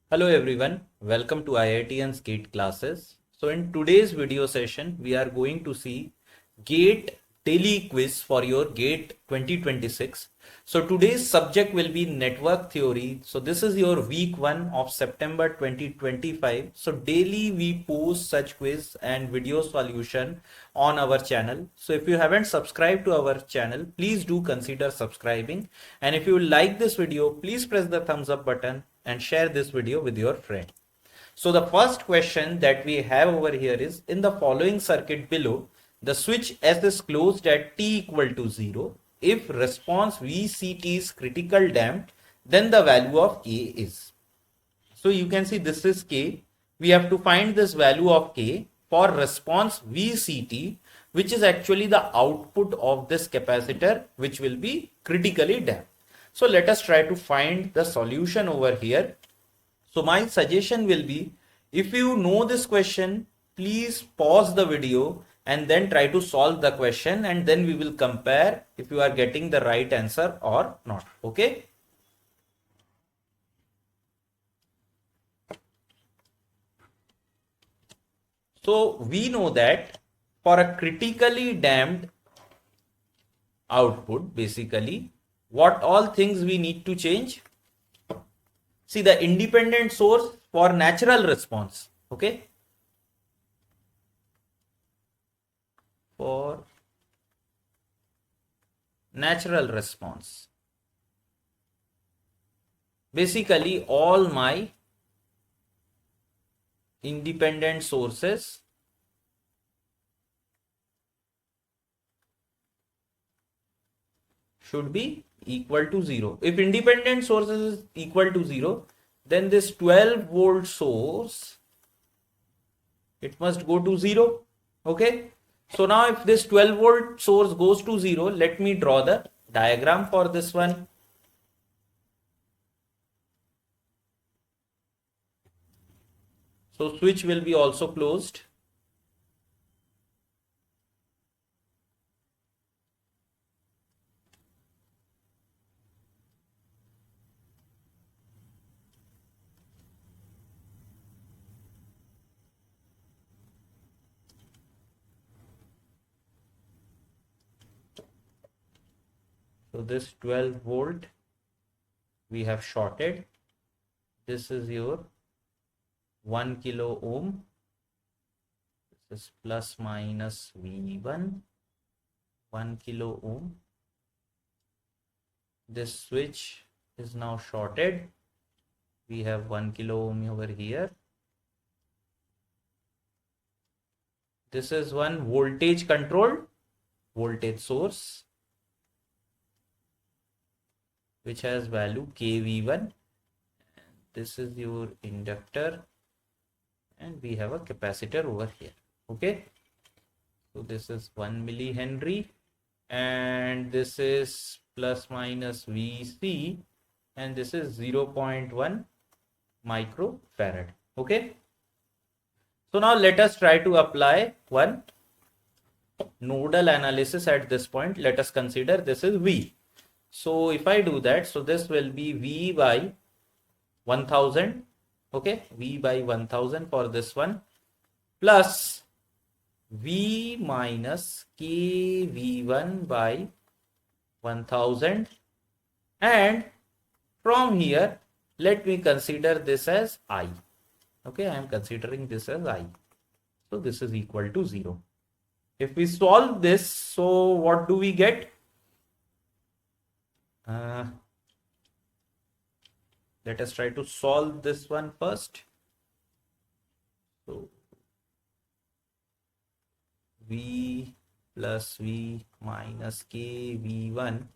Hello everyone, welcome to IIT and GATE classes. So in today's video session, we are going to see GATE daily quiz for your GATE 2026. So today's subject will be network theory. So this is your week 1 of September 2025. So daily we post such quiz and video solution on our channel. So if you haven't subscribed to our channel, please do consider subscribing. And if you like this video, please press the thumbs up button and share this video with your friend. So the first question that we have over here is, in the following circuit below, the switch S is closed at t equal to 0. If response VCT is critical damped, then the value of K is. So you can see this is K. We have to find this value of K for response VCT, which is actually the output of this capacitor, which will be critically damped. So let us try to find the solution over here. So my suggestion will be, if you know this question, please pause the video and then try to solve the question, and then we will compare if you are getting the right answer or not. Okay. So we know that for a critically damped output, basically, what all things we need to change? See, the independent source for natural response. Okay. For natural response. Basically, all my independent sources should be equal to 0. If independent sources is equal to 0, then this 12 volt source, it must go to 0. Okay. So now if this 12 volt source goes to 0, let me draw the diagram for this one. So switch will be also closed. So this 12 volt we have shorted. This is your 1 kilo ohm. This is plus minus V1, 1 kilo ohm. This switch is now shorted. We have 1 kilo ohm over here. This is one voltage controlled voltage source, which has value kV1. This is your inductor, and we have a capacitor over here. Okay. So this is 1 millihenry, and this is plus minus Vc, and this is 0.1 microfarad. Okay. So now let us try to apply one nodal analysis at this point. Let us consider this is V. So if I do that, so this will be V by 1000. Okay, V by 1000 for this one, plus V minus kV1 by 1000, and from here let me consider this as I. Okay, I am considering this as I. So this is equal to 0. If we solve this, so what do we get? Let us try to solve this one first. So V plus V minus K V1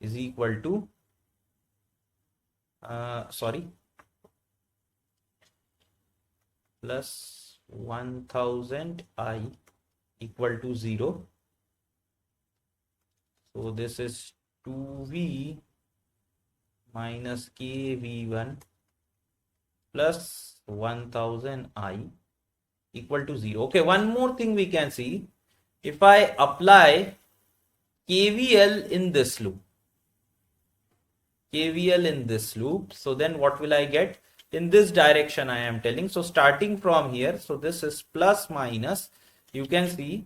is equal to plus 1000 I equal to 0. So this is 2V minus kV1 plus 1000 I equal to 0. Okay, one more thing we can see. If I apply KVL in this loop, so then what will I get? in this direction I am telling. So starting from here, so this is plus minus, you can see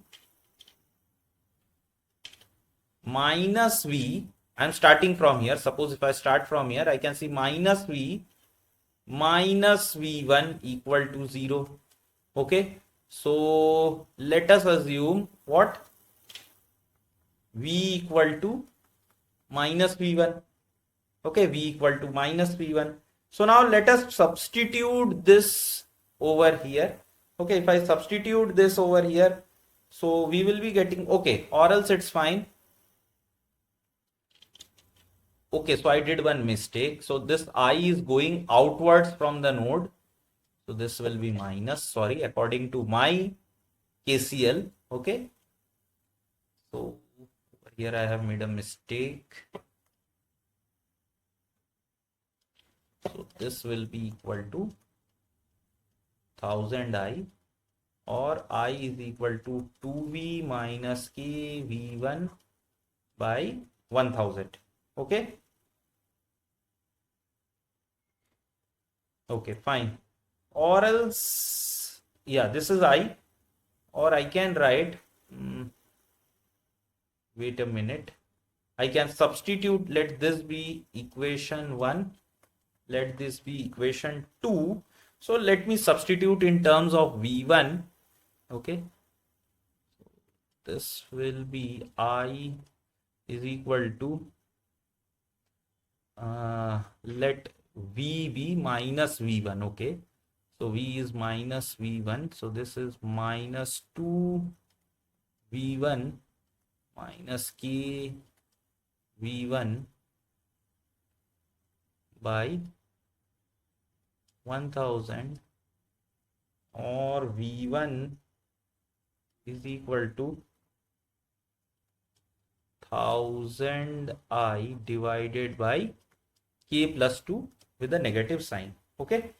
minus V. I'm starting from here. Suppose if I start from here, I can see minus V minus V1 equal to 0. Okay. So let us assume what? V equal to minus V1. Okay. V equal to minus V1. So now let us substitute this over here. Okay. If I substitute this over here, so we will be getting, okay, or else it's fine. Okay, so I did one mistake. So this I is going outwards from the node. So this will be minus, sorry, according to my KCL. Okay. So here I have made a mistake. So this will be equal to 1000I, or I is equal to 2V minus K V1 by 1000. Okay. Okay, fine. Or else, yeah, this is I, or I can write, wait a minute, I can substitute, let this be equation 1, let this be equation 2. So let me substitute in terms of V1. Okay. This will be I is equal to, let V be minus V1. Okay. So V is minus V1. So this is minus 2 V1 minus K V1 by 1000, or V1 is equal to 1000I divided by K plus 2 with a negative sign. Okay.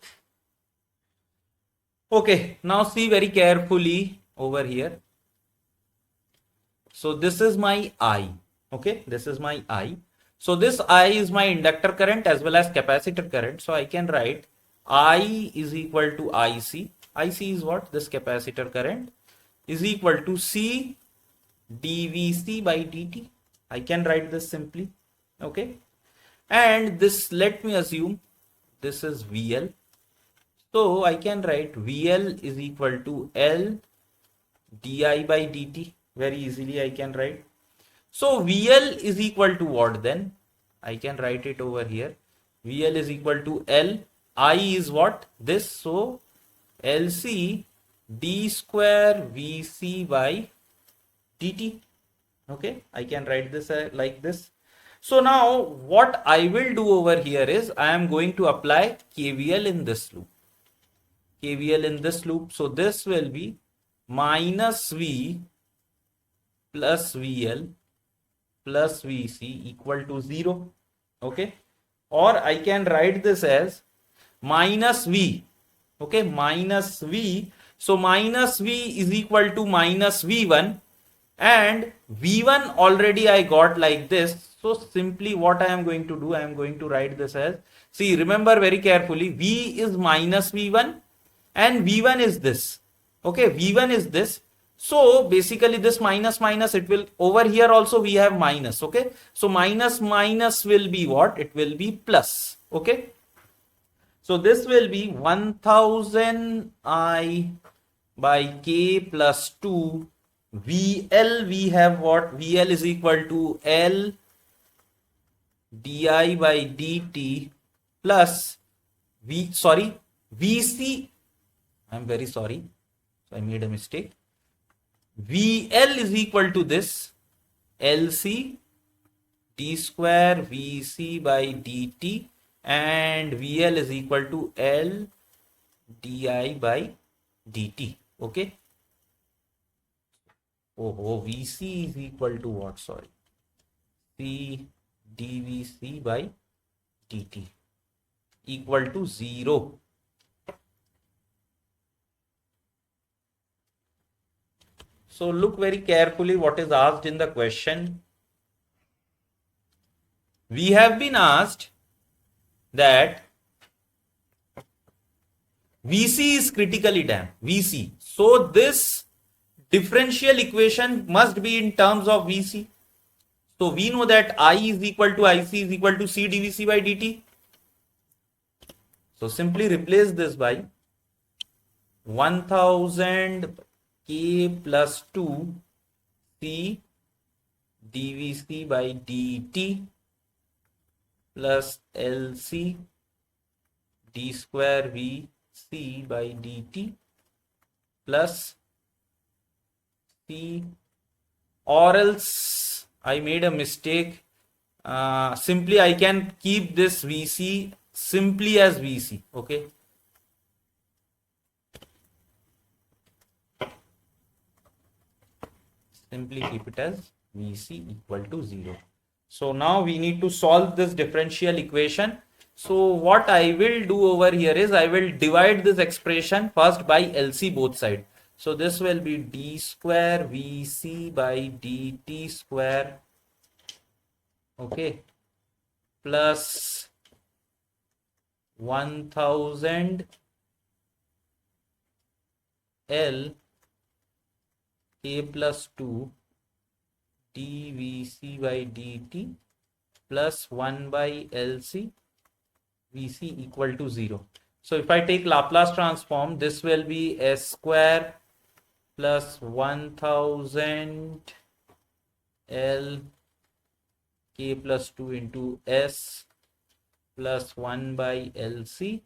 Okay. Now see very carefully over here. So this is my I. Okay. This is my I. So this I is my inductor current as well as capacitor current. So I can write I is equal to IC. IC is what? This capacitor current is equal to C dVc by dt. I can write this simply. Okay. And this, let me assume this is VL. So I can write VL is equal to L di by dt. Very easily I can write. So VL is equal to what then? I can write it over here. VL is equal to L. I is what? This. So LC d square Vc by dt. Okay. I can write this like this. So now what I will do over here is I am going to apply KVL in this loop. KVL in this loop. So this will be minus V plus VL plus Vc equal to 0. Okay. Or I can write this as minus V. Okay. Minus V. So minus V is equal to minus V1. And V1 already I got like this. So simply what I am going to do, I am going to write this as, see, remember very carefully, V is minus V1 and V1 is this. Okay, V1 is this. So basically this minus minus, it will, over here also we have minus. Okay, so minus minus will be what? It will be plus. Okay, so this will be 1000 I by K plus 2. VL, we have what? VL is equal to L di by dt plus VC. I'm very sorry. So I made a mistake. VL is equal to this LC d square Vc by dt, and VL is equal to L di by dt. Okay. Oh, Vc is equal to what? Sorry. C dVc by dt equal to 0. So look very carefully what is asked in the question. We have been asked that VC is critically damped, VC. So this differential equation must be in terms of VC. So we know that I is equal to IC is equal to C dVC by dt. So simply replace this by 1000 K plus 2 C dVC by dt plus LC d square VC by dt plus C, or else I made a mistake. Simply I can keep this VC simply as VC. Okay. Simply keep it as VC equal to 0. So now we need to solve this differential equation. So what I will do over here is I will divide this expression first by LC both sides. So this will be d square VC by dt square, okay, plus 1000 L K plus 2 dVC by dt plus 1 by LC VC equal to 0. So if I take Laplace transform, this will be S square plus 1000 L K plus 2 into S plus 1 by LC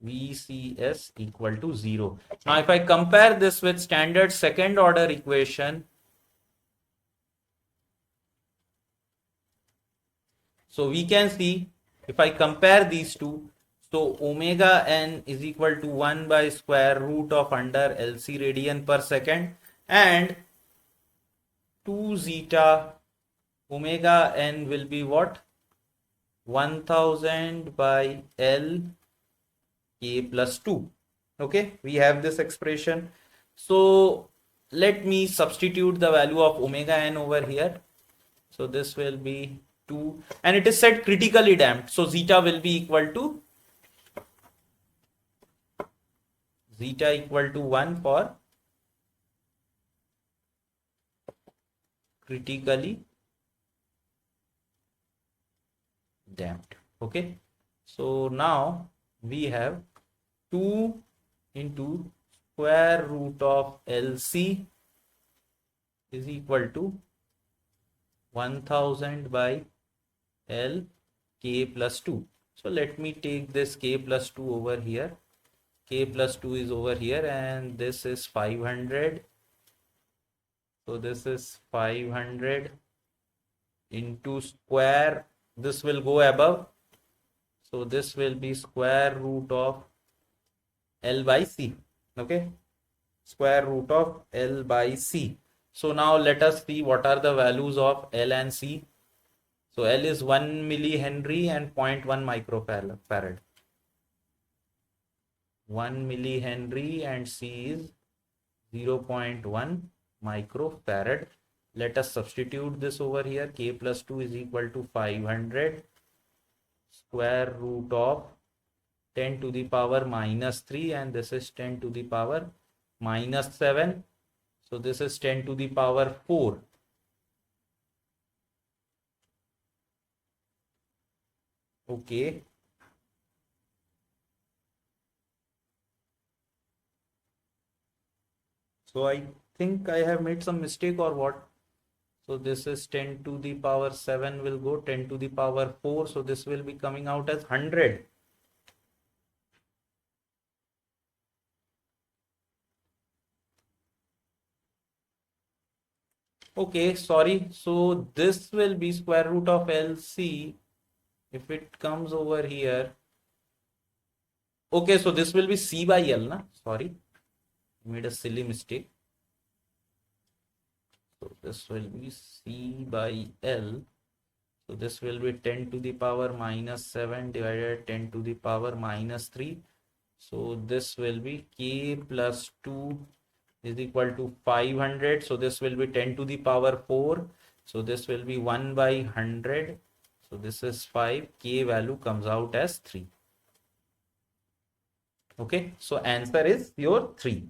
VCS equal to 0. Now if I compare this with standard second order equation, so we can see if I compare these two, so omega n is equal to 1 by square root of under LC radian per second, and 2 zeta omega n will be what? 1000 by L K plus 2. Okay, we have this expression. So let me substitute the value of omega n over here. So this will be 2, and it is said critically damped. So zeta will be equal to 1 for critically damped. Okay, so now we have 2 into square root of LC is equal to 1000 by L K plus 2. So let me take this K plus 2 over here. K plus 2 is over here, and this is 500. So this is 500 into square. This will go above. So this will be square root of L by C. Okay. Square root of L by C. So now let us see what are the values of L and C. So L is 1 millihenry and 0.1 microfarad. 1 millihenry and C is 0.1 microfarad. Let us substitute this over here. K plus 2 is equal to 500 square root of 10 to the power minus 3, and this is 10 to the power minus 7. So this is 10 to the power 4. Okay. So I think I have made some mistake or what. So this is 10 to the power 7 will go 10 to the power 4. So this will be coming out as 100. Okay, sorry. So this will be square root of LC if it comes over here. Okay, so this will be C by L, na? Sorry, I made a silly mistake. So this will be C by L. So this will be 10 to the power minus 7 divided 10 to the power minus 3. So this will be K plus 2 is equal to 500. So this will be 10 to the power 4. So this will be 1 by 100. So this is 5. K value comes out as 3. Okay, so answer is your 3.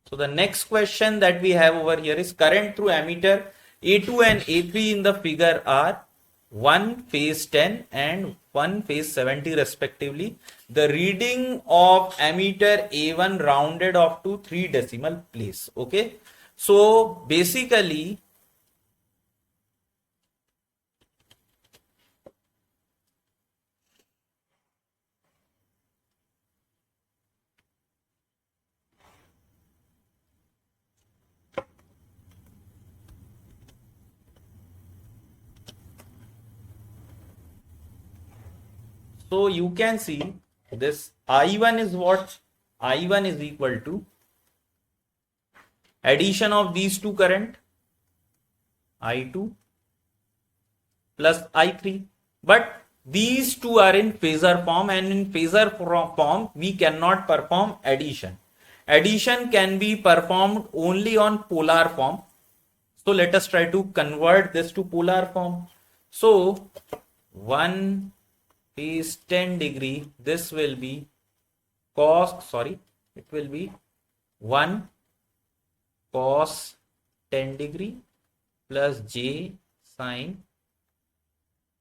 So the next question that we have over here is current through ammeter A2 and A3 in the figure are one phase 10 and one phase 70 respectively. The reading of ammeter A1 rounded off to 3 decimal place. Okay, so basically so you can see this I1 is what? I1 is equal to addition of these two current I2 plus I3. But these two are in phasor form, and in phasor form we cannot perform addition. Addition can be performed only on polar form. So let us try to convert this to polar form. So 1 is 10 degree. This will be it will be 1 cos 10 degree plus j sine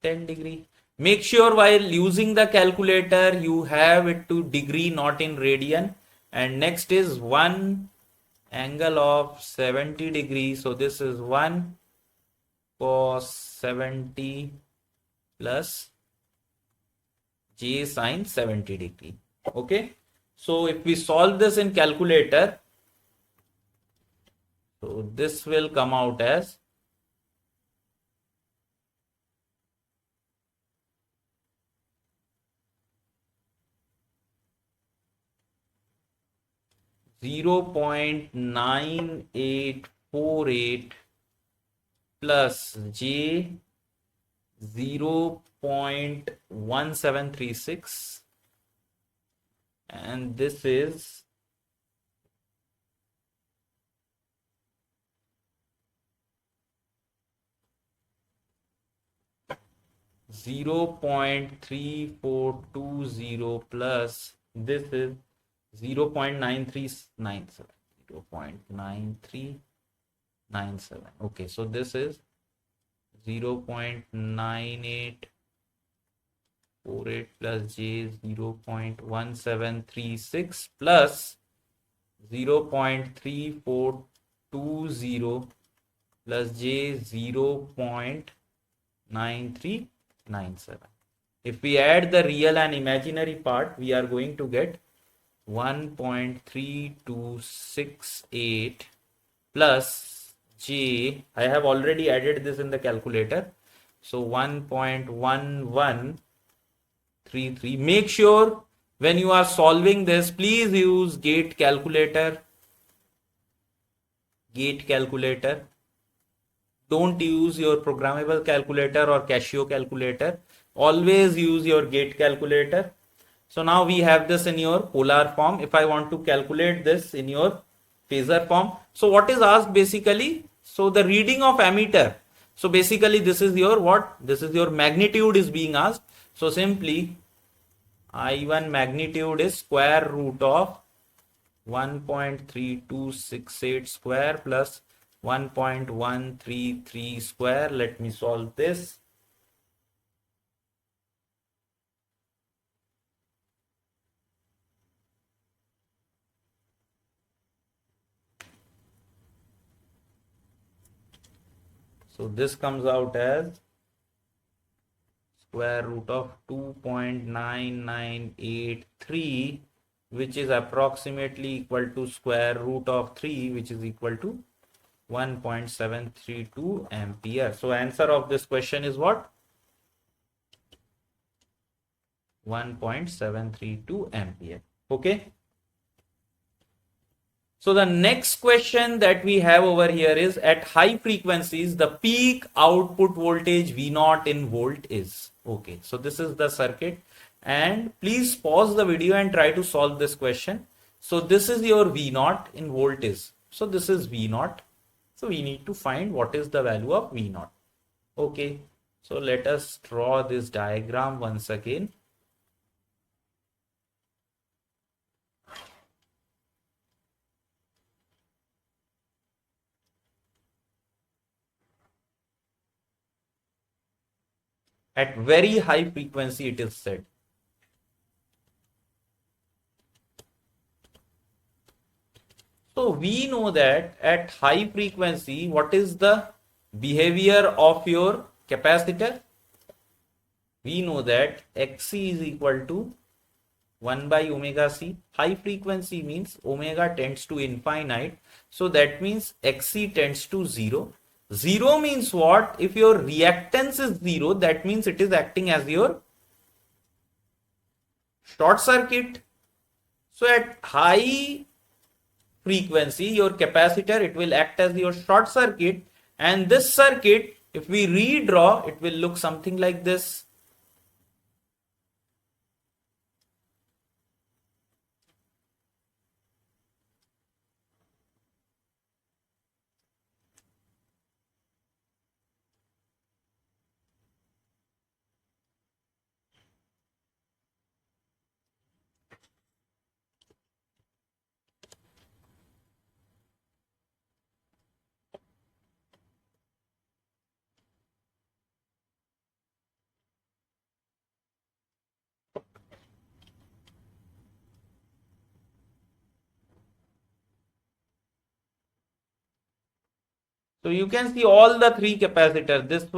10 degree. Make sure while using the calculator you have it to degree, not in radian. And next is 1 angle of 70 degrees. So this is 1 cos 70 plus j sine 70 degree. Okay, so if we solve this in calculator, so this will come out as 0.9848 plus j 0.1736, and this is 0.3420 plus this is 0.9397. 0.9397. Okay, so this is 0.9848 plus j 0.1736 plus 0.3420 plus j 0.9397. If we add the real and imaginary part, we are going to get 1.3268 plus j, I have already added this in the calculator, so 1.1133. Make sure when you are solving this, please use gate calculator. Don't use your programmable calculator or Casio calculator. Always use your gate calculator. So now we have this in your polar form. If I want to calculate this in your phasor form, so what is asked basically? So the reading of ammeter. So basically this is your what? This is your magnitude is being asked. So simply I1 magnitude is square root of 1.3268 square plus 1.133 square. Let me solve this. So this comes out as square root of 2.9983, which is approximately equal to square root of 3, which is equal to 1.732 ampere. So answer of this question is what? 1.732 ampere. Okay. So the next question that we have over here is, at high frequencies, the peak output voltage V0 in volt is. Okay, so this is the circuit, and please pause the video and try to solve this question. So this is your V0 in voltage. So this is V0. So we need to find what is the value of V0. Okay, So let us draw this diagram once again. At very high frequency it is said. So we know that at high frequency, what is the behavior of your capacitor? We know that Xc is equal to 1 by omega c. High frequency means omega tends to infinite. So that means Xc tends to 0. 0 means what? If your reactance is 0, that means it is acting as your short circuit. So at high frequency, your capacitor, it will act as your short circuit, and this circuit, if we redraw, it will look something like this. So you can see all the three capacitors, this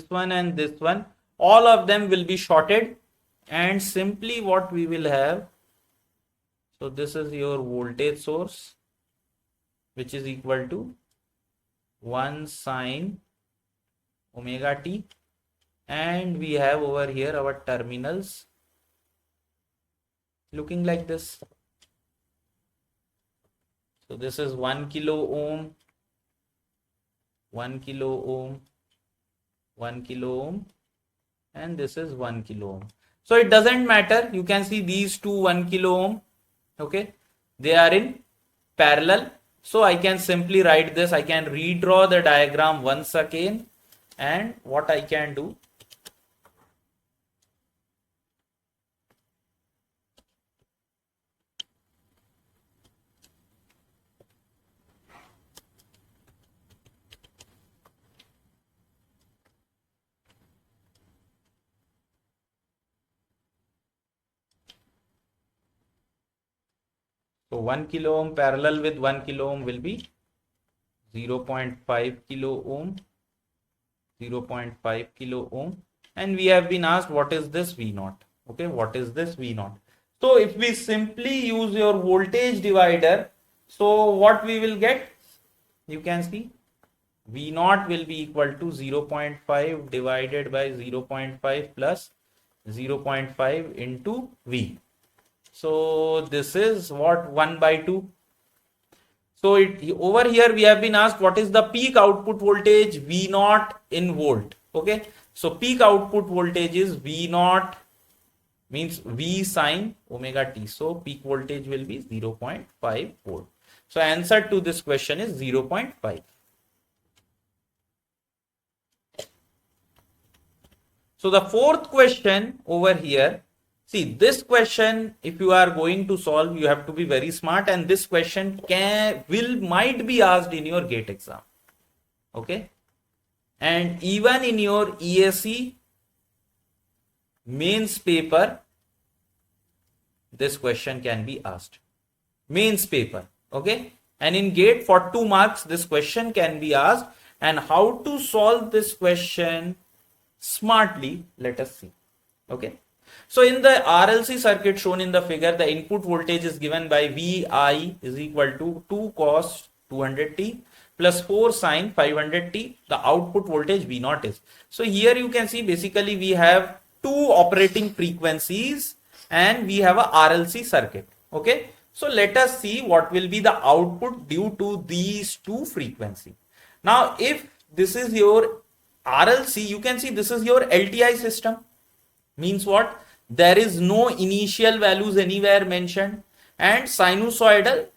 one and this one, all of them will be shorted, and simply what we will have, so this is your voltage source, which is equal to 1 sine omega t, and we have over here our terminals looking like this. So this is 1 kilo ohm, 1 kilo ohm, 1 kilo ohm, and this is 1 kilo ohm. So it doesn't matter, you can see these two 1 kilo ohm, okay, they are in parallel. So I can simply write this, I can redraw the diagram once again, and what I can do, so 1 kilo ohm parallel with 1 kilo ohm will be 0.5 kilo ohm, 0.5 kilo ohm, and we have been asked what is this V0. Okay, what is this V0? So if we simply use your voltage divider, so what we will get, you can see V0 will be equal to 0.5 divided by 0.5 plus 0.5 into V. So this is what, 1 by 2. So over here we have been asked what is the peak output voltage V0 in volt. Okay, so peak output voltage is V0 means V sine omega t. So peak voltage will be 0.5 volt. So answer to this question is 0.5. So the fourth question over here, see this question, if you are going to solve, you have to be very smart, and this question might be asked in your GATE exam. Okay, and even in your ESE mains paper, this question can be asked. Mains paper, okay, and in GATE for 2 marks, this question can be asked, and how to solve this question smartly, let us see. Okay, so in the RLC circuit shown in the figure, the input voltage is given by VI is equal to 2 cos 200t plus 4 sin 500t. The output voltage V0 is. So here you can see basically we have two operating frequencies and we have a RLC circuit. Okay, so let us see what will be the output due to these two frequencies. Now if this is your RLC, you can see this is your LTI system. Means what? There is no initial values anywhere mentioned, and sinusoidal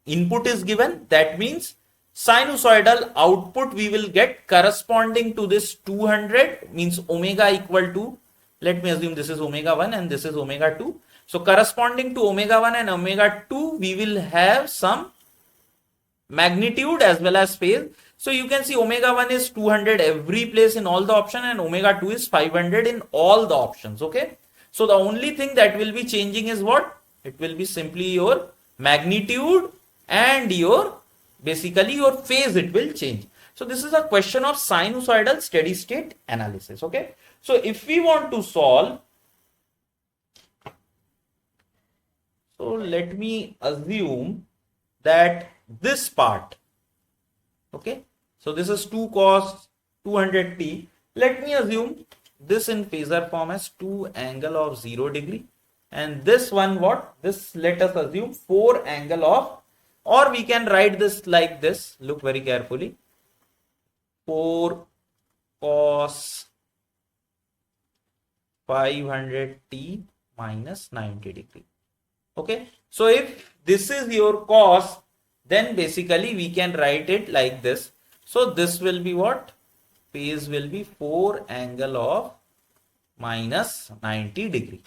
input is given. That means Sinusoidal output we will get corresponding to this 200, means omega equal to, let me assume this is omega 1 and this is omega 2. So corresponding to omega 1 and omega 2, we will have some magnitude as well as phase. So you can see omega 1 is 200 every place in all the option and omega 2 is 500 in all the options. Okay. So the only thing that will be changing is what? It will be simply your magnitude and your basically your phase, it will change. So this is a question of sinusoidal steady state analysis. Okay. So if we want to solve, so let me assume that this part, okay, so this is 2 cos 200t. Let me assume this in phasor form as 2 angle of 0 degree, and this one what? This, let us assume 4 angle of, or we can write this like this, look very carefully, 4 cos 500t minus 90 degree. Okay, so if this is your cos, then basically we can write it like this. So this will be what? Phase will be 4 angle of minus 90 degree.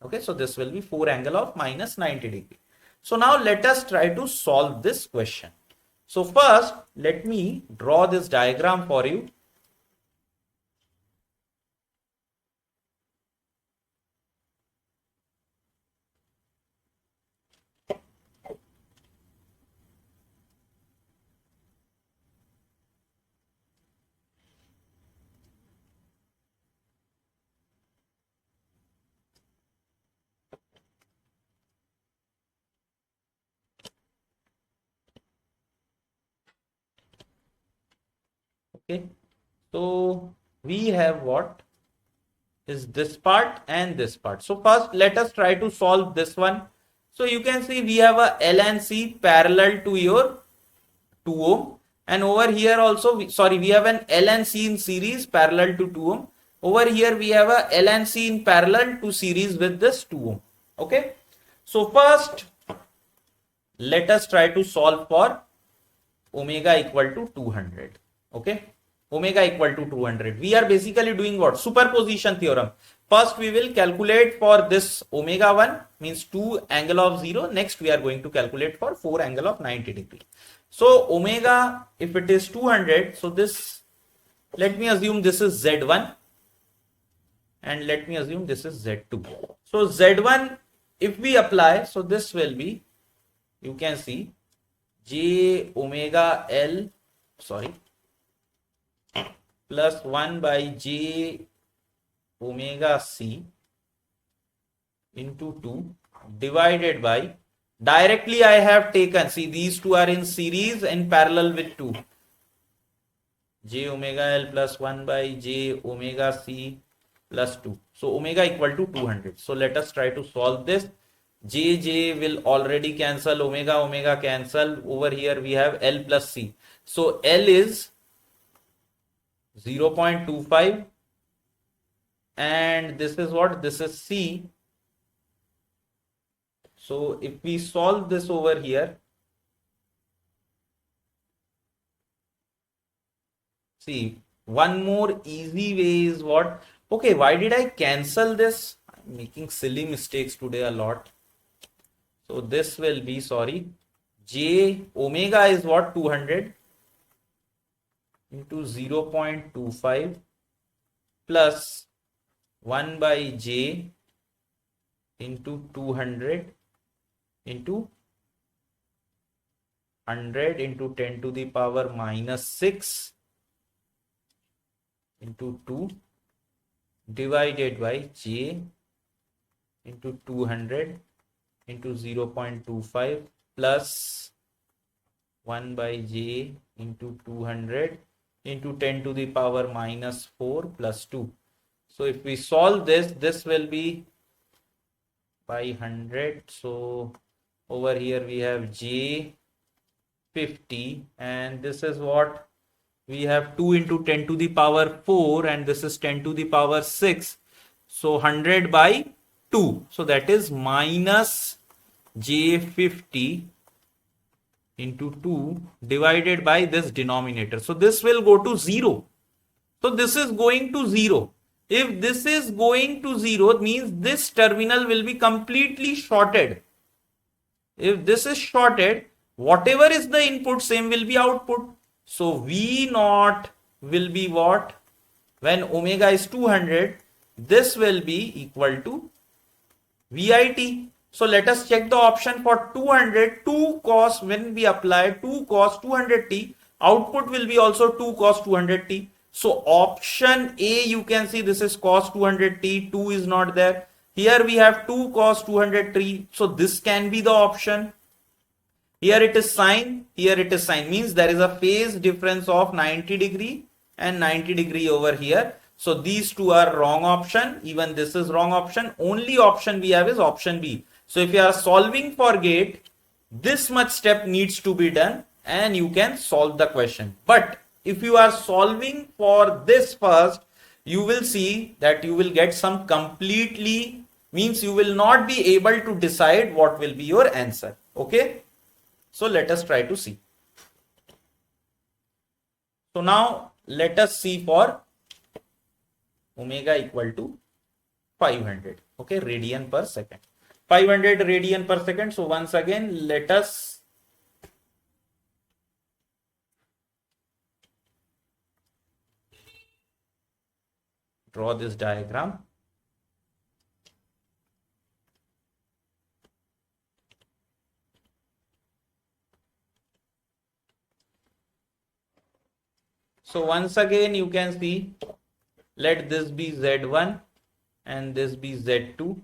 Okay, so this will be 4 angle of minus 90 degree. So now let us try to solve this question. So first, let me draw this diagram for you. Okay, so we have what is this part and this part. So first let us try to solve this one. So you can see we have a L and C parallel to your 2 ohm, and over here also we have an L and C in series parallel to 2 ohm. Over here we have a L and C in parallel to series with this 2 ohm. Okay, so first let us try to solve for omega equal to 200. Okay, omega equal to 200. We are basically doing what? Superposition theorem. First we will calculate for this omega 1, means 2 angle of 0. Next we are going to calculate for 4 angle of 90 degree. So omega, if it is 200, so this, let me assume this is Z1 and let me assume this is Z2. So Z1, if we apply, so this will be, you can see J omega L, plus 1 by J omega C into 2 divided by, directly I have taken, see these two are in series and parallel with 2, J omega L plus 1 by J omega C plus 2. So omega equal to 200. So let us try to solve this. J will already cancel, omega cancel. Over here we have L plus C. So L is 0.25 and this is what? This is C. So if we solve this over here, see, one more easy way is what? Okay, why did I cancel this? I'm making silly mistakes today a lot. So this will be, J omega is what? 200 into 0.25 plus 1 by J into 200 into 100 into 10 to the power minus 6 into 2 divided by J into 200 into 0.25 plus 1 by J into 200 into 10 to the power minus 4 plus 2. So if we solve this, this will be by 100. So over here we have J 50 and this is what? We have 2 into 10 to the power 4 and this is 10 to the power 6. So 100 by 2. So that is minus J50 into 2 divided by this denominator. So this will go to 0. So this is going to 0. If this is going to 0, it means this terminal will be completely shorted. If this is shorted, whatever is the input, same will be output. So V naught will be what? When omega is 200, this will be equal to VIT. So let us check the option for 200. 2 cos, when we apply 2 cos 200t, output will be also 2 cos 200t. So option A, you can see this is cos 200t, 2 is not there. Here we have 2 cos 200t. So this can be the option. Here it is sine, here it is sine, means there is a phase difference of 90 degree and 90 degree over here. So these two are wrong option. Even this is wrong option. Only option we have is option B. So if you are solving for gate, this much step needs to be done and you can solve the question. But if you are solving for this first, you will see that you will get some completely, means you will not be able to decide what will be your answer. Okay. So let us try to see. So now let us see for omega equal to 500. Okay, radian per second. 500 radian per second. So once again, let us draw this diagram. So once again, you can see, let this be Z1 and this be Z2.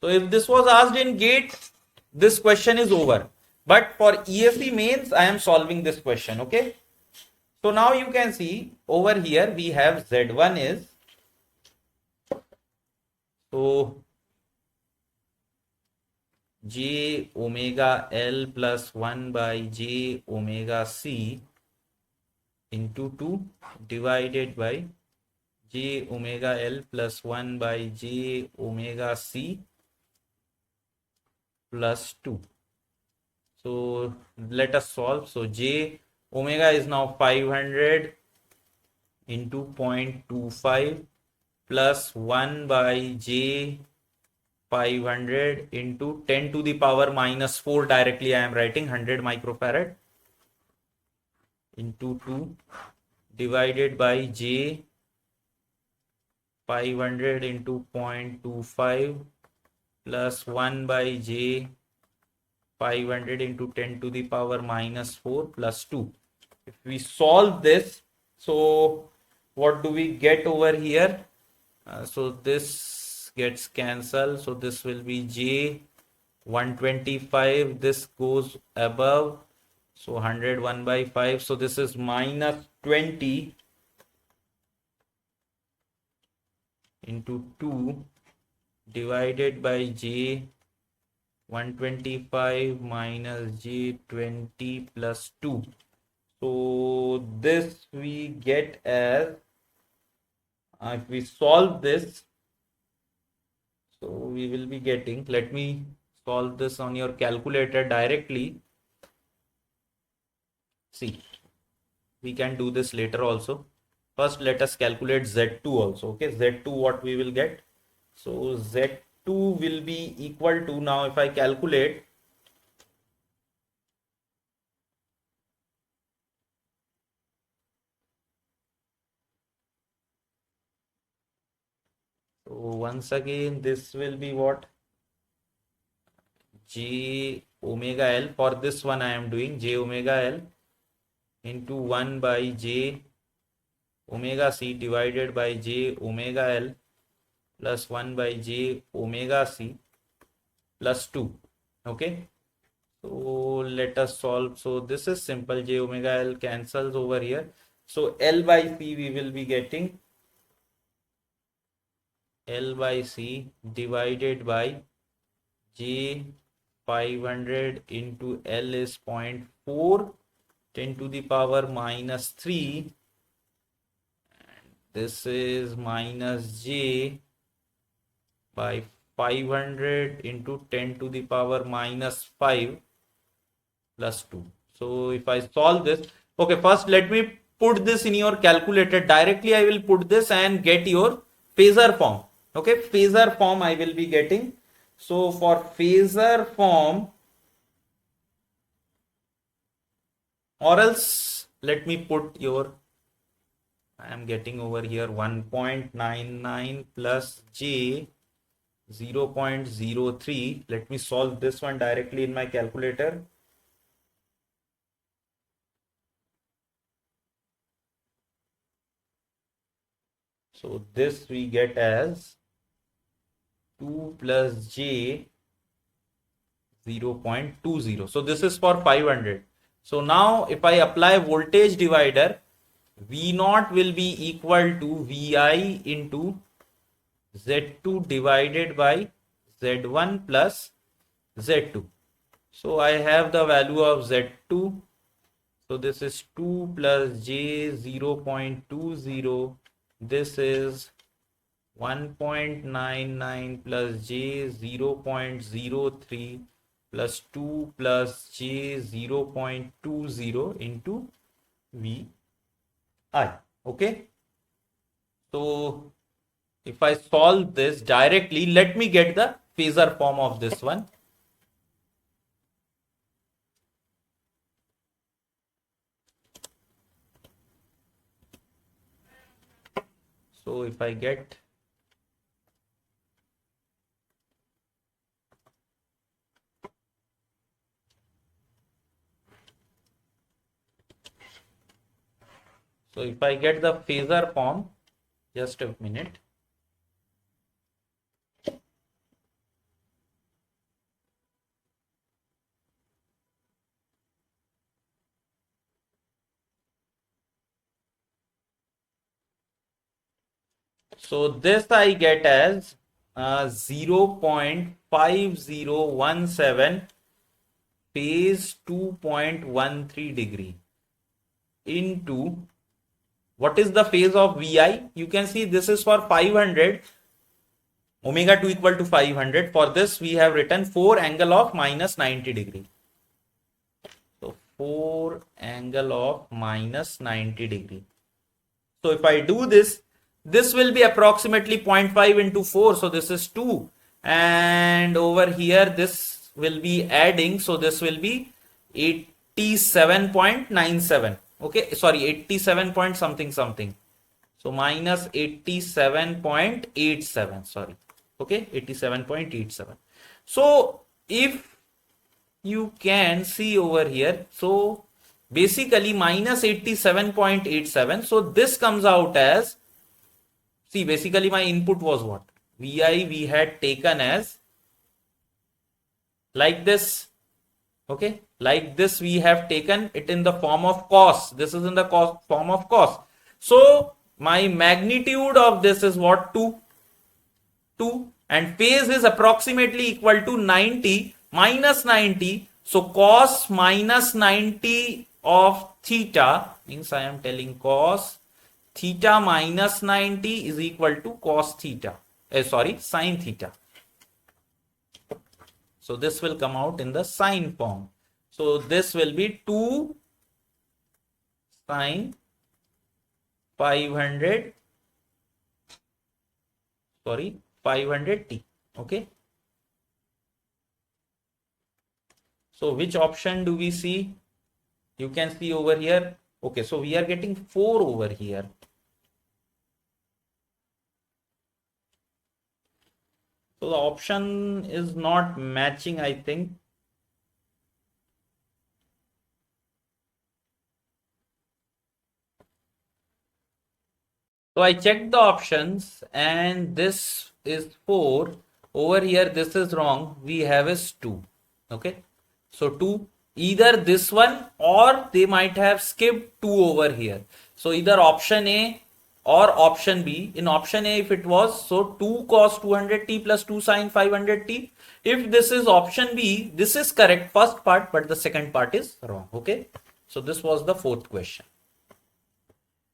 So if this was asked in gate, this question is over. But for ESE mains, I am solving this question. Okay. So now you can see over here we have Z1 is, so J omega L plus 1 by J omega C into 2 divided by J omega L plus 1 by J omega C plus 2. So let us solve. So J omega is now 500 into 0.25 plus 1 by J 500 into 10 to the power minus 4. Directly I am writing 100 microfarad into 2 divided by J 500 into 0.25 plus 1 by J 500 into 10 to the power minus 4 plus 2. If we solve this, so what do we get over here? So this gets cancelled. So this will be J 125. This goes above. So 100 1 by 5. So this is minus 20 into 2 divided by J 125 minus J 20 plus 2. So this we get as, if we solve this, so we will be getting, let me solve this on your calculator directly. See, we can do this later also. First, let us calculate Z2 also. Okay, Z2 what we will get? So Z2 will be equal to, now if I calculate, so once again this will be what? J omega L. For this one I am doing J omega L into 1 by J omega C divided by J omega L plus 1 by J omega C plus 2. Okay. So let us solve. So this is simple. J omega L cancels over here. So L by C we will be getting L by C divided by J 500 into L is 0.4, 10 to the power minus 3. And this is minus J by 500 into 10 to the power minus 5 plus 2. So if I solve this, okay, first let me put this in your calculator. Directly I will put this and get your phasor form. Okay, phasor form I will be getting. So for phasor form, or else let me put your, I am getting over here 1.99 plus j 0.03. Let me solve this one directly in my calculator. So this we get as 2 plus j 0.20. So this is for 500. So now if I apply voltage divider, V0 will be equal to Vi into Z2 divided by Z1 plus Z2. So I have the value of Z2. So this is 2 plus j 0.20. This is 1.99 plus j 0.03 plus 2 plus j 0.20 into Vi. Okay. So if I solve this directly, let me get the phasor form of this one. So if I get the phasor form, just a minute. So this I get as 0.5017 phase 2.13 degree into, what is the phase of Vi? You can see this is for 500, omega 2 equal to 500. For this we have written 4 angle of minus 90 degree. So 4 angle of minus 90 degree. So if I do this, this will be approximately 0.5 into 4. So this is 2. And over here, this will be adding. So this will be 87.97. Okay, sorry, 87 point something something. So minus 87.87. Sorry. Okay, 87.87. So if you can see over here, so basically minus 87.87. So this comes out as, see, basically my input was what? Vi we had taken as like this. Okay, like this we have taken it in the form of cos. This is in the form of cos. So my magnitude of this is what? 2. And phase is approximately equal to 90 minus 90. So cos minus 90 of theta means I am telling cos theta minus 90 is equal to cos theta. Sin theta. So this will come out in the sine form. So this will be 2 sine 500t. Okay. So which option do we see? You can see over here. Okay, so we are getting 4 over here. So the option is not matching, I think. So I checked the options and this is 4. Over here, this is wrong. We have is 2. Okay. So 2, either this one or they might have skipped 2 over here. So either option A or option B. In option A, if it was, so 2 cos 200t plus 2 sin 500t. If this is option B, this is correct, first part, but the second part is wrong. Okay. So this was the 4th question.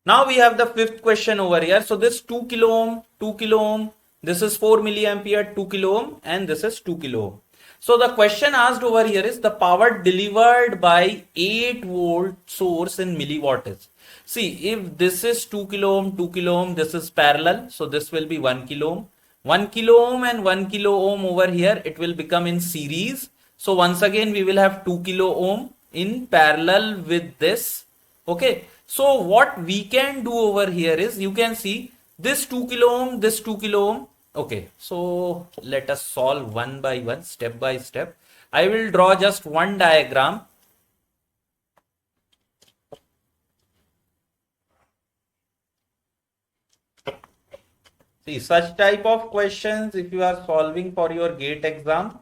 Now we have the 5th question over here. So this 2 kilo ohm, 2 kilo ohm, this is 4 milliampere, 2 kilo ohm, and this is 2 kilo ohm. So the question asked over here is the power delivered by 8 volt source in milliwatt is. See, if this is 2 kilo ohm, 2 kilo ohm, this is parallel. So this will be 1 kilo ohm. 1 kilo ohm and 1 kilo ohm over here, it will become in series. So once again, we will have 2 kilo ohm in parallel with this. Okay. So what we can do over here is, you can see this 2 kilo ohm, this 2 kilo ohm. Okay, so let us solve one by one, step by step. I will draw just one diagram. See, such type of questions, if you are solving for your GATE exam,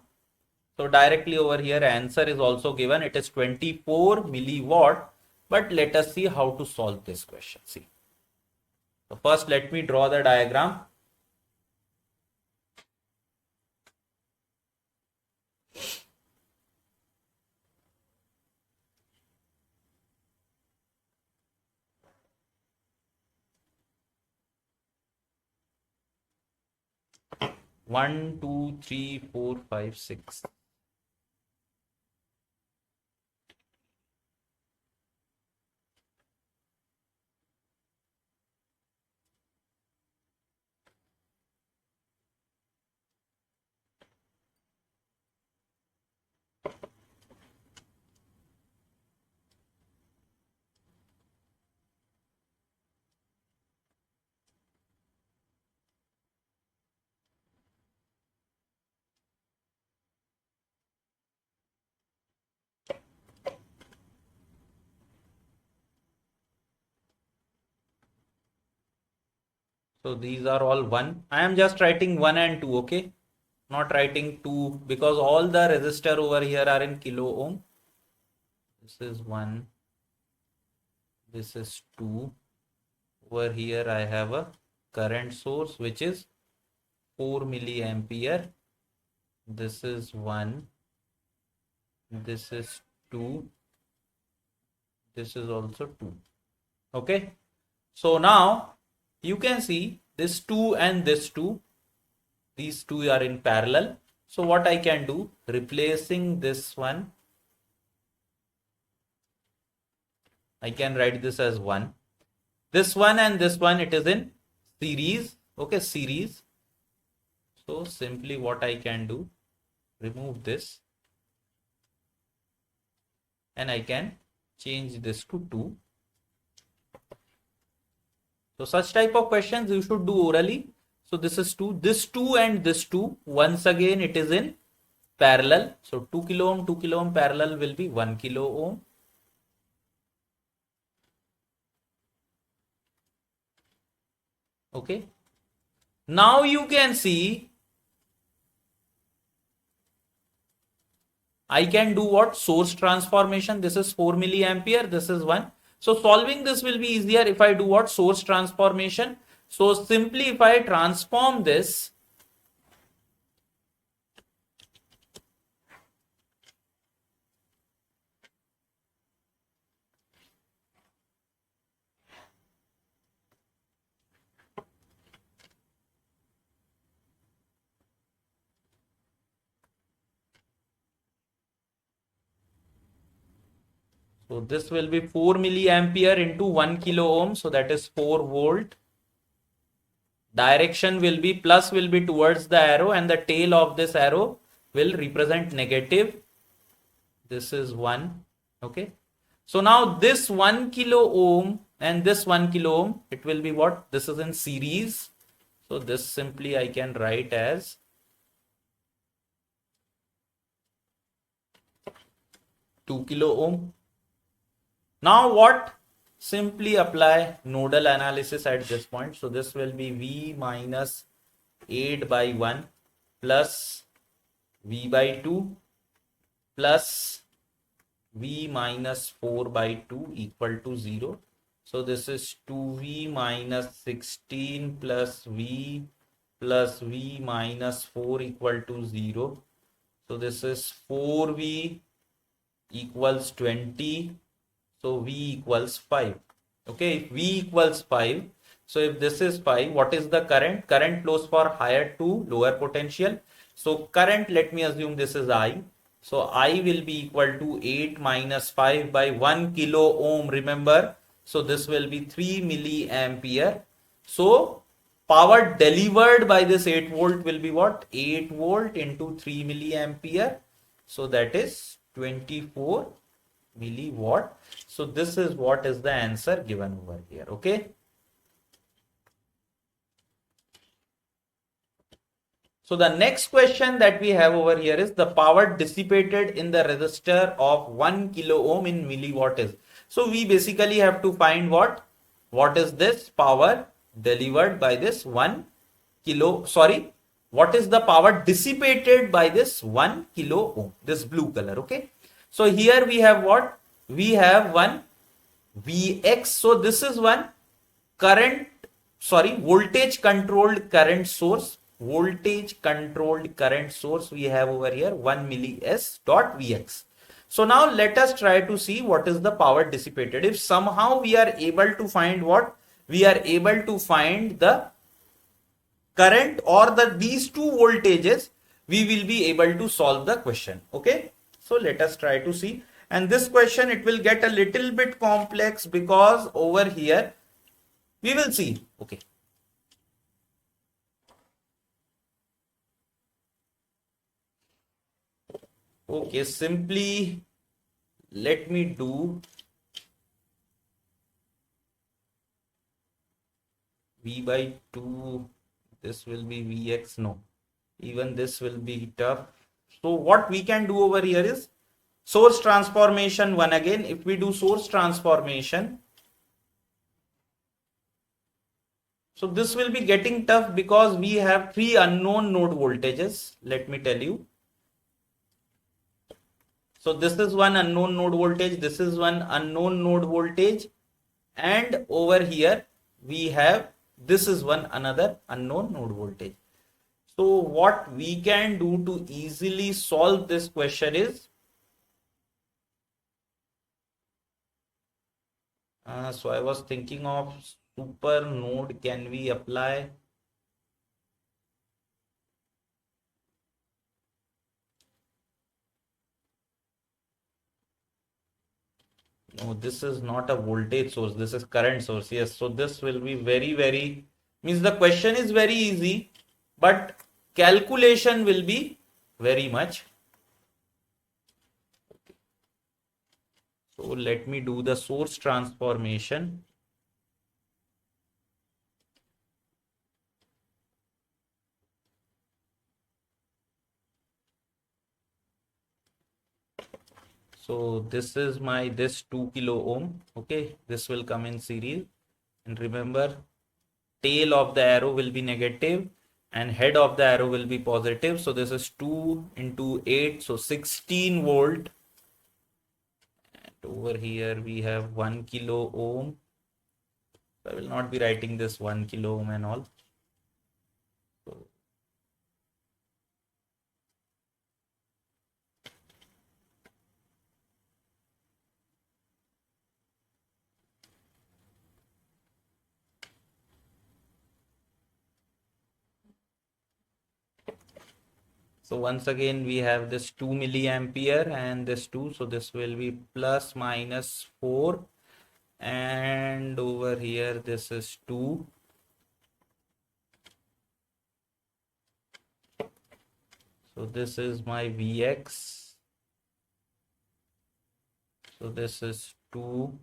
so directly over here answer is also given. It is 24 milliwatt. But let us see how to solve this question. See, so first let me draw the diagram. One, two, three, 4, 5, 6. So these are all 1. I am just writing 1 and 2, okay? Not writing 2 because all the resistor over here are in kilo ohm. This is 1. This is 2. Over here I have a current source which is 4 milliampere. This is 1. This is 2. This is also 2. Okay. So now you can see this 2 and this 2. These two are in parallel. So what I can do, replacing this one, I can write this as 1. This one and this one, it is in series. Okay, series. So simply what I can do, remove this and I can change this to 2. So such type of questions you should do orally. So this is 2. This 2 and this 2, once again it is in parallel. So 2 kilo ohm, 2 kilo ohm parallel will be 1 kilo ohm. Okay. Now you can see I can do what? Source transformation. This is 4 milliampere. This is 1. So solving this will be easier if I do what? Source transformation. So simply if I transform this, so this will be 4 milliampere into 1 kilo ohm. So that is 4 volt. Direction will be plus, will be towards the arrow, and the tail of this arrow will represent negative. This is 1. Okay. So now this 1 kilo ohm and this 1 kilo ohm, it will be what? This is in series. So this simply I can write as 2 kilo ohm. Now what? Simply apply nodal analysis at this point. So this will be V minus 8 by 1 plus V by 2 plus V minus 4 by 2 equal to 0. So this is 2V minus 16 plus V minus 4 equal to 0. So this is 4V equals 20. So V equals 5. Okay, if V equals 5, so if this is 5, what is the current? Current flows for higher to lower potential. So current, let me assume this is I. So I will be equal to 8 minus 5 by 1 kilo ohm, remember. So this will be 3 milliampere. So power delivered by this 8 volt will be what? 8 volt into 3 milliampere. So that is 24 milliwatt. So this is what is the answer given over here. Okay. So the next question that we have over here is the power dissipated in the resistor of 1 kilo ohm in milliwatt is. So we basically have to find what is this power delivered by this 1 kilo, sorry, what is the power dissipated by this 1 kilo ohm, this blue color. Okay. So here we have what? We have one Vx. So this is one current, sorry, voltage controlled current source. Voltage controlled current source we have over here 1 millis dot Vx. So now let us try to see what is the power dissipated. If somehow we are able to find what? We are able to find the current or these two voltages, we will be able to solve the question. Okay. So let us try to see. And this question, it will get a little bit complex because over here we will see. Okay. Okay, simply let me do V by 2. This will be Vx. No, even this will be tough. So what we can do over here is source transformation 1 again. If we do source transformation, so this will be getting tough because we have 3 unknown node voltages. Let me tell you. So this is one unknown node voltage, this is one unknown node voltage, and over here we have, this is one another unknown node voltage. So what we can do to easily solve this question is, so I was thinking of super node, can we apply? No, this is not a voltage source, this is current source. Yes, so this will be very, means the question is very easy, but calculation will be very much. So let me do the source transformation. So this is my, this 2 kilo ohm. Okay, this will come in series, and remember, tail of the arrow will be negative and head of the arrow will be positive. So this is 2 into 8, so 16 volt. And over here we have 1 kilo ohm. I will not be writing this 1 kilo ohm and all. So once again we have this 2 milliampere and this 2, so this will be plus minus 4, and over here this is 2. So this is my Vx. So this is 2.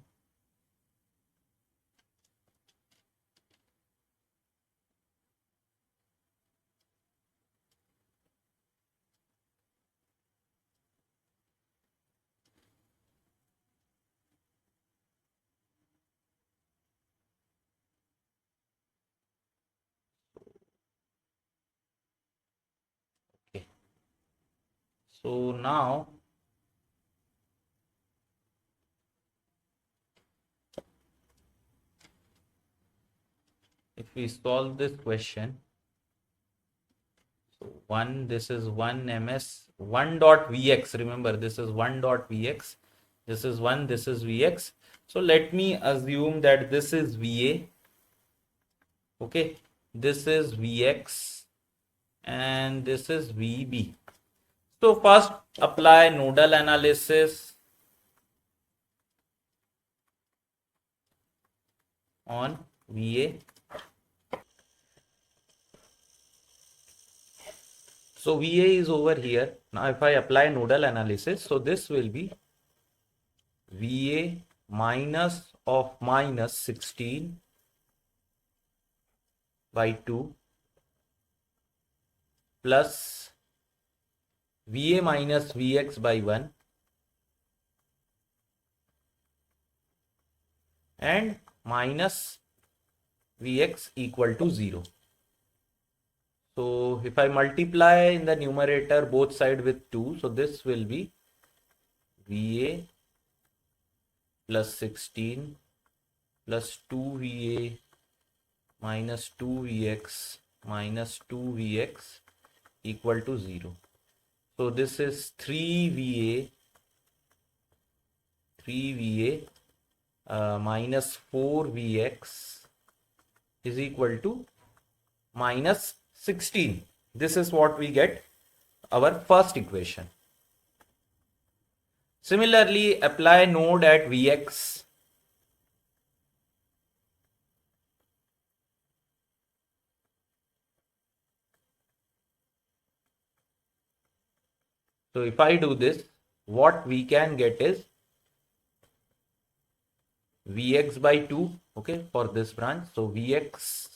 Okay. So now if we solve this question, so 1, this is 1 ms, 1 dot Vx, remember this is 1 dot Vx, this is 1, this is Vx. So let me assume that this is Va. Okay, this is Vx and this is VB. So first apply nodal analysis on VA. So VA is over here. Now if I apply nodal analysis, so this will be VA minus of minus 16 by 2 plus VA minus Vx by 1 and minus Vx equal to 0. So if I multiply in the numerator both sides with 2, so this will be VA plus 16 plus 2VA minus 2Vx minus 2Vx equal to 0. So this is 3VA minus 4Vx is equal to minus 16. This is what we get our first equation. Similarly, apply node at Vx. So if I do this, what we can get is Vx by 2, okay, for this branch. So Vx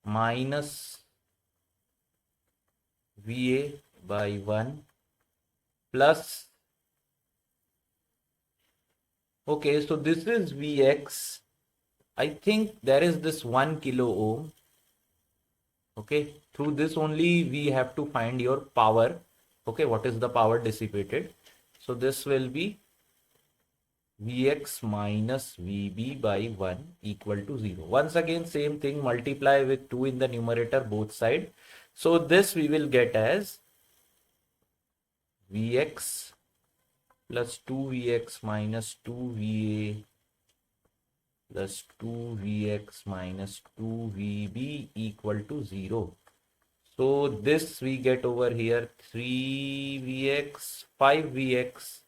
minus VA by 1 plus, okay, so this is Vx. I think there is this 1 kilo ohm. Okay, through this only we have to find your power. Okay, what is the power dissipated? So this will be Vx minus Vb by 1 equal to 0. Once again, same thing, multiply with 2 in the numerator both sides. So this we will get as Vx plus 2Vx minus 2Va plus 2Vx minus 2Vb equal to 0. So this we get over here 3Vx, 5Vx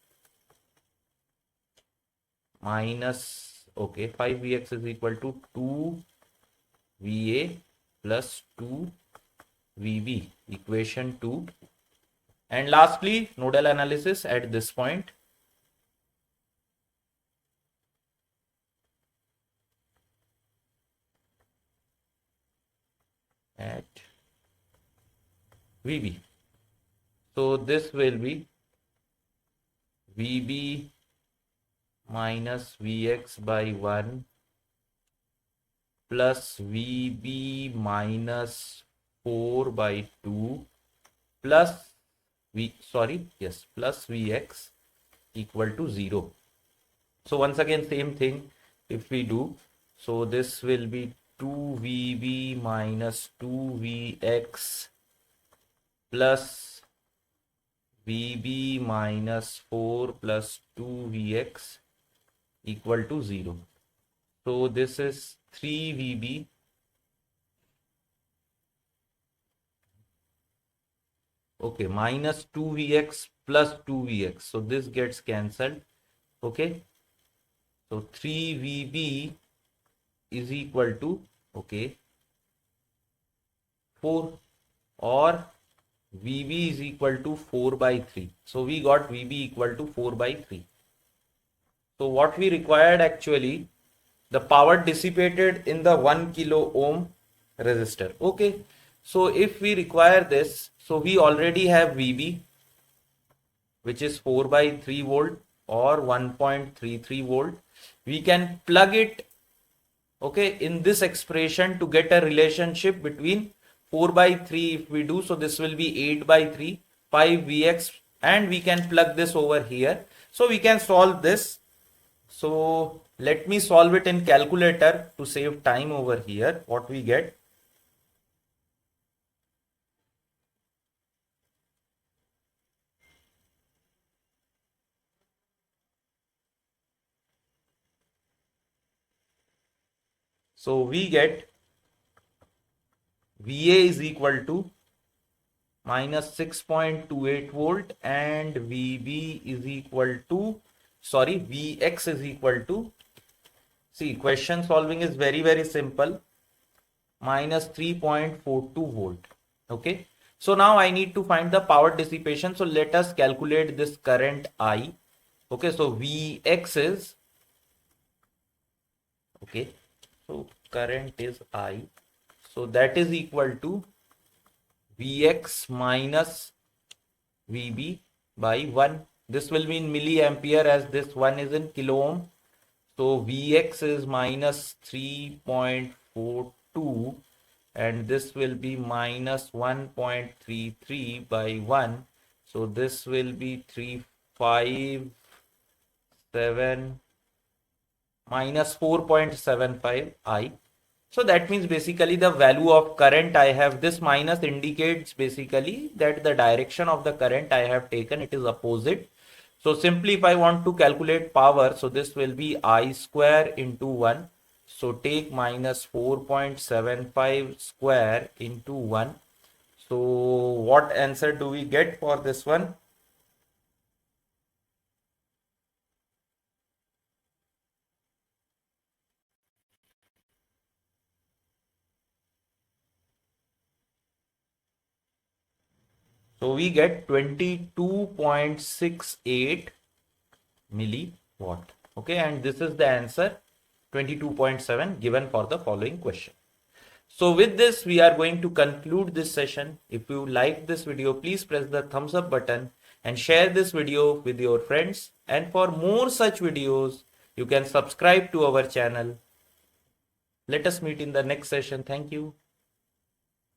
minus, okay, 5Vx is equal to 2Va plus 2Vb, equation 2. And lastly, nodal analysis at this point. At VB. So this will be VB minus Vx by 1 plus VB minus 4 by 2 plus plus Vx equal to 0. So once again, same thing if we do. So this will be 2VB minus 2Vx plus VB minus 4 plus 2Vx equal to 0. So this is 3VB okay minus 2Vx plus 2Vx. So this gets cancelled. Okay. So 3VB is equal to, okay, 4, or VB is equal to 4 by 3. So we got VB equal to 4 by 3. So what we required actually, the power dissipated in the 1 kilo ohm resistor. Okay. So if we require this, so we already have VB, which is 4 by 3 volt or 1.33 volt. We can plug it, okay, in this expression to get a relationship between 4 by 3 if we do. So this will be 8 by 3, 5 Vx, and we can plug this over here. So we can solve this. So let me solve it in calculator to save time over here. What we get? So we get VA is equal to minus 6.28 volt and VB is equal to, sorry, Vx is equal to, see, question solving is very simple, minus 3.42 volt. Okay. So now I need to find the power dissipation. So let us calculate this current I. Okay. So Vx is, okay. So current is I. So that is equal to Vx minus VB by 1. This will be in milliampere as this 1 is in kilo ohm. So Vx is minus 3.42 and this will be minus 1.33 by 1. So this will be 357 minus 4.75 I. So that means basically the value of current I have, this minus indicates basically that the direction of the current I have taken, it is opposite. So simply if I want to calculate power, so this will be I square into 1. So take minus 4.75 square into 1. So what answer do we get for this one? So we get 22.68 milliwatt. Okay, and this is the answer 22.7 given for the following question. So with this, we are going to conclude this session. If you like this video, please press the thumbs up button and share this video with your friends. And for more such videos, you can subscribe to our channel. Let us meet in the next session. Thank you.